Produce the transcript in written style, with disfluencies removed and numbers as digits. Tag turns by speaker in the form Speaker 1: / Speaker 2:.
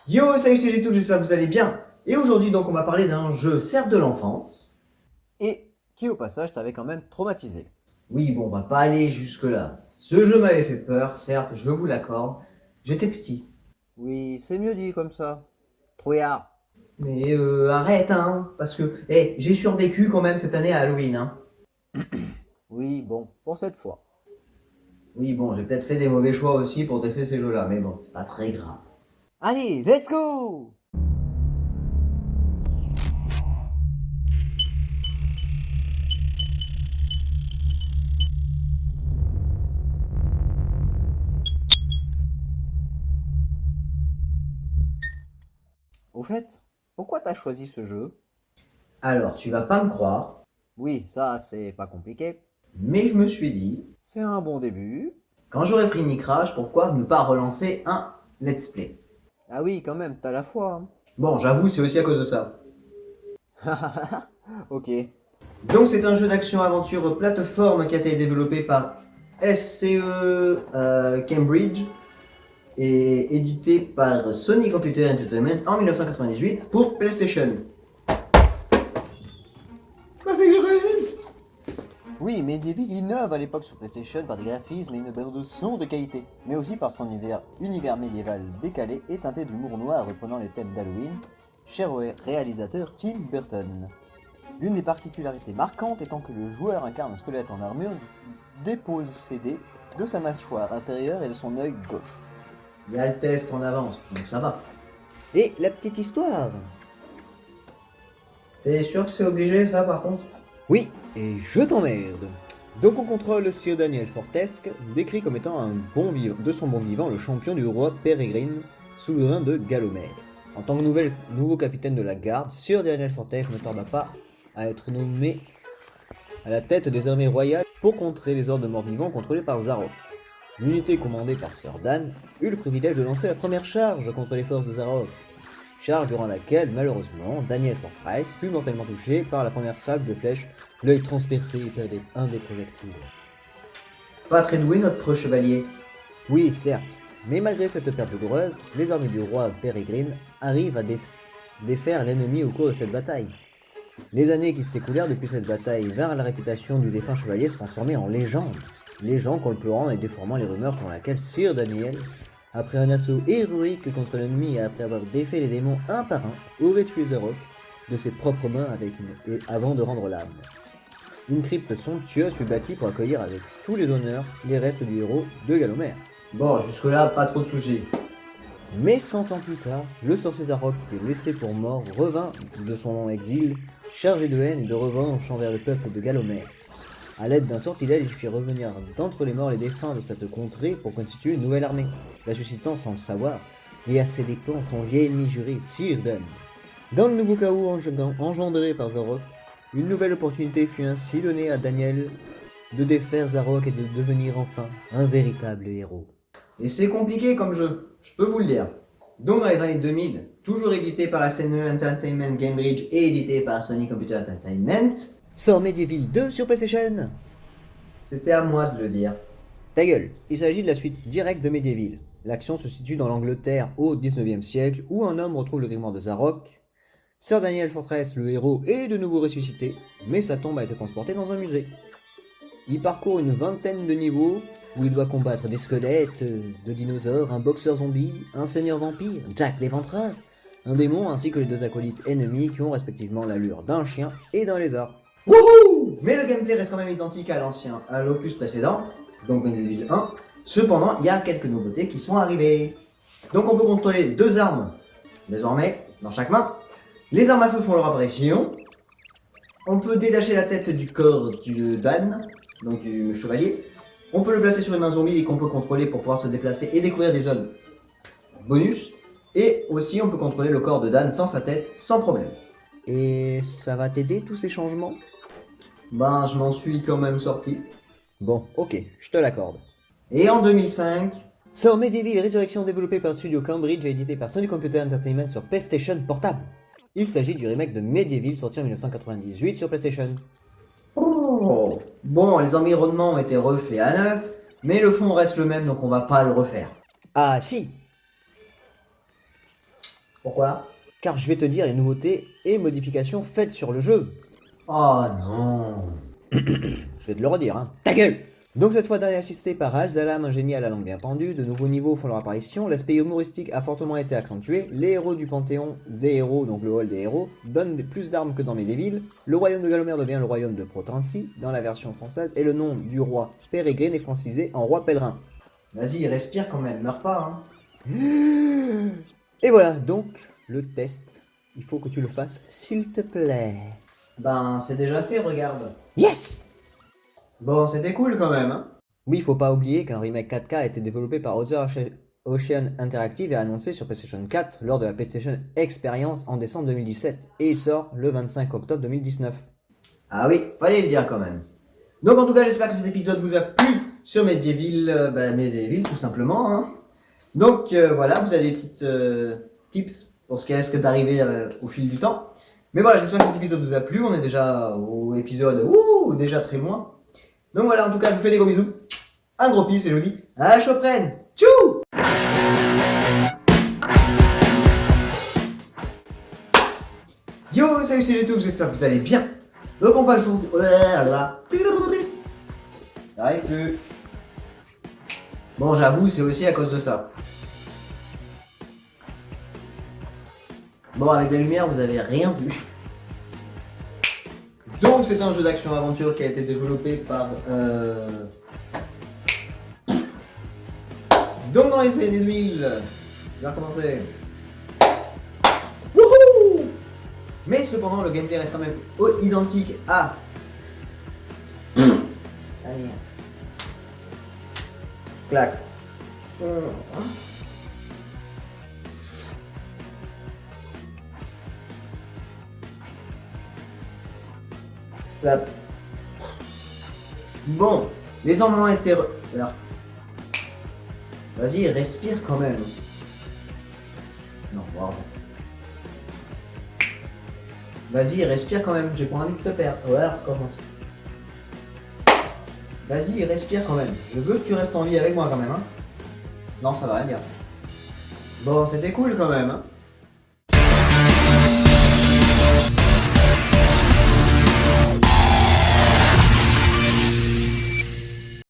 Speaker 1: Yo, salut, c'est G2, j'espère que vous allez bien. Et aujourd'hui, donc, on va parler d'un jeu certes de l'enfance.
Speaker 2: Et qui au passage t'avait quand même traumatisé.
Speaker 1: Oui, bon, on va pas aller jusque-là. Ce jeu m'avait fait peur, certes, je vous l'accorde. J'étais petit.
Speaker 2: Oui, c'est mieux dit comme ça. Trouillard.
Speaker 1: Mais arrête, hein, parce que, j'ai survécu quand même cette année à Halloween, hein.
Speaker 2: Oui, bon, pour cette fois.
Speaker 1: Oui, bon, j'ai peut-être fait des mauvais choix aussi pour tester ces jeux-là, mais bon, c'est pas très grave.
Speaker 2: Allez, let's go. Au fait, pourquoi t'as choisi ce jeu?
Speaker 1: Alors, tu vas pas me croire,
Speaker 2: Oui, ça, c'est pas compliqué.
Speaker 1: mais je me suis dit,
Speaker 2: C'est un bon début.
Speaker 1: quand j'aurai fini Crash, pourquoi ne pas relancer un Let's Play?
Speaker 2: Ah oui, quand même, t'as la foi.
Speaker 1: Bon, j'avoue, c'est aussi à cause de ça.
Speaker 2: Hein. Ok.
Speaker 1: Donc c'est un jeu d'action-aventure plateforme qui a été développé par SCE Cambridge et édité par Sony Computer Entertainment en 1998 pour PlayStation. Ma figurine.
Speaker 2: Oui, Medieval innove à l'époque sur PlayStation par des graphismes et une bande son de qualité, mais aussi par son univers médiéval décalé et teinté d'humour noir reprenant les thèmes d'Halloween, cher au réalisateur Tim Burton. L'une des particularités marquantes étant que le joueur incarne un squelette en armure dépossédé de sa mâchoire inférieure et de son œil gauche.
Speaker 1: Il y a le test en avance, donc ça va.
Speaker 2: Et la petite histoire.
Speaker 1: T'es sûr que c'est obligé ça par contre?
Speaker 2: Oui, et je t'emmerde. Donc on contrôle Sir Daniel Fortesque, décrit comme étant de son bon vivant le champion du roi Pérégrine, souverain de Galomère. En tant que nouveau capitaine de la garde, Sir Daniel Fortesque ne tarda pas à être nommé à la tête des armées royales pour contrer les ordres de morts-vivants contrôlés par Zarok. L'unité commandée par Sir Dan eut le privilège de lancer la première charge contre les forces de Zarok. Charge durant laquelle, malheureusement, Daniel Fortress fut mortellement touché par la première salve de flèches, l'œil transpercé et perdait un des projectiles.
Speaker 1: Pas très doué notre chevalier.
Speaker 2: Oui, certes, mais malgré cette perte douloureuse, les armées du roi Pérégrine arrivent à défaire l'ennemi au cours de cette bataille. Les années qui s'écoulèrent depuis cette bataille vinrent la réputation du défunt chevalier se transformer en légende. Légende colporant et déformant les rumeurs selon laquelle Sir Daniel, après un assaut héroïque contre l'ennemi et après avoir défait les démons un par un, aurait tué Zarok de ses propres mains avant de rendre l'âme. Une crypte somptueuse fut bâtie pour accueillir avec tous les honneurs les restes du héros de Galomère.
Speaker 1: Bon, jusque-là, pas trop de soucis.
Speaker 2: Mais 100 ans plus tard, le sorcier Zarok, qui est laissé pour mort, revint de son long exil, chargé de haine et de revanche envers le peuple de Galomère. A l'aide d'un sortilège, il fit revenir d'entre les morts les défunts de cette contrée pour constituer une nouvelle armée, la suscitant sans le savoir, et à ses dépens son vieil ennemi juré, Círdan. Dans le nouveau chaos engendré par Zarok, une nouvelle opportunité fut ainsi donnée à Daniel de défaire Zarok et de devenir enfin un véritable héros.
Speaker 1: Et c'est compliqué comme jeu, je peux vous le dire. Donc dans les années 2000, toujours édité par SNE Entertainment Cambridge et édité par Sony Computer Entertainment,
Speaker 2: Sort Medieval 2 sur PlayStation.
Speaker 1: c'était à moi de le dire.
Speaker 2: Ta gueule, il s'agit de la suite directe de Medieval. L'action se situe dans l'Angleterre au 19e siècle où un homme retrouve le grimoire de Zarok. Sir Daniel Fortress, le héros, est de nouveau ressuscité, mais sa tombe a été transportée dans un musée. Il parcourt une vingtaine de niveaux où il doit combattre des squelettes, de dinosaures, un boxeur zombie, un seigneur vampire, Jack l'éventreur, un démon ainsi que les deux acolytes ennemis qui ont respectivement l'allure d'un chien et d'un lézard.
Speaker 1: Wouhou! Mais le gameplay reste quand même identique à l'ancien, à l'opus précédent, donc Medieval 1. Cependant, il y a quelques nouveautés qui sont arrivées. Donc on peut contrôler deux armes, désormais, dans chaque main. Les armes à feu font leur apparition. On peut détacher la tête du corps du Dan, donc du chevalier. On peut le placer sur une main zombie et qu'on peut contrôler pour pouvoir se déplacer et découvrir des zones bonus. Et aussi, on peut contrôler le corps de Dan sans sa tête, sans problème.
Speaker 2: Et ça va t'aider tous ces changements?
Speaker 1: Ben, je m'en suis quand même sorti.
Speaker 2: Bon, ok, je te l'accorde.
Speaker 1: Et en 2005,
Speaker 2: Sort Medieval Resurrection développé par Studio Cambridge et édité par Sony Computer Entertainment sur PlayStation Portable. Il s'agit du remake de Medieval sorti en 1998 sur PlayStation.
Speaker 1: oh, bon, les environnements ont été refaits à neuf, mais le fond reste le même, donc on va pas le refaire.
Speaker 2: Ah si.
Speaker 1: Pourquoi?
Speaker 2: Car je vais te dire les nouveautés et modifications faites sur le jeu.
Speaker 1: Oh non.
Speaker 2: Je vais te le redire, hein. Ta gueule! Donc cette fois, dernier assisté par Al-Zalam, un génie à la langue bien pendue, de nouveaux niveaux font leur apparition, l'aspect humoristique a fortement été accentué, les héros du panthéon des héros, donc le hall des héros, donnent plus d'armes que dans Medieval, le royaume de Galomère devient le royaume de Protrancy, dans la version française, et le nom du roi Pérégrine est francisé en roi pèlerin.
Speaker 1: Vas-y, respire quand même, meurs pas, hein.
Speaker 2: Et voilà, donc, le test. Il faut que tu le fasses, s'il te plaît.
Speaker 1: Ben, c'est déjà fait, regarde.
Speaker 2: Yes!
Speaker 1: Bon, c'était cool quand même, hein.
Speaker 2: Oui, faut pas oublier qu'un remake 4K a été développé par Other Ocean Interactive et annoncé sur PlayStation 4 lors de la PlayStation Experience en décembre 2017. Et il sort le 25 octobre 2019.
Speaker 1: Ah oui, fallait le dire quand même. Donc en tout cas, j'espère que cet épisode vous a plu sur Medieval, Medieval tout simplement, hein. Donc voilà, vous avez des petites tips pour ce qui risque d'arriver au fil du temps. Mais voilà, j'espère que cet épisode vous a plu. On est déjà au épisode, déjà très loin. Donc voilà, en tout cas, je vous fais des gros bisous. Un gros pis, et je vous dis à la prochaine. Tchou! Yo, salut, c'est Géto, j'espère que vous allez bien. Donc on va aujourd'hui... J'arrive plus. Bon, j'avoue, c'est aussi à cause de ça. Bon, avec la lumière, vous avez rien vu. Donc c'est un jeu d'action-aventure qui a été développé par... Donc dans les années 2000, je vais recommencer. Wouhou! Mais cependant, le gameplay reste quand même identique à... Allez. Clac. Clap. Bon, les emblèmes étaient... Alors... Vas-y, respire quand même. Non, wow. Vas-y, respire quand même, j'ai pas envie de te perdre. Ouais, alors recommence. Vas-y, respire quand même. Je veux que tu restes en vie avec moi quand même, hein. Non, ça va rien dire. Bon, c'était cool quand même, hein.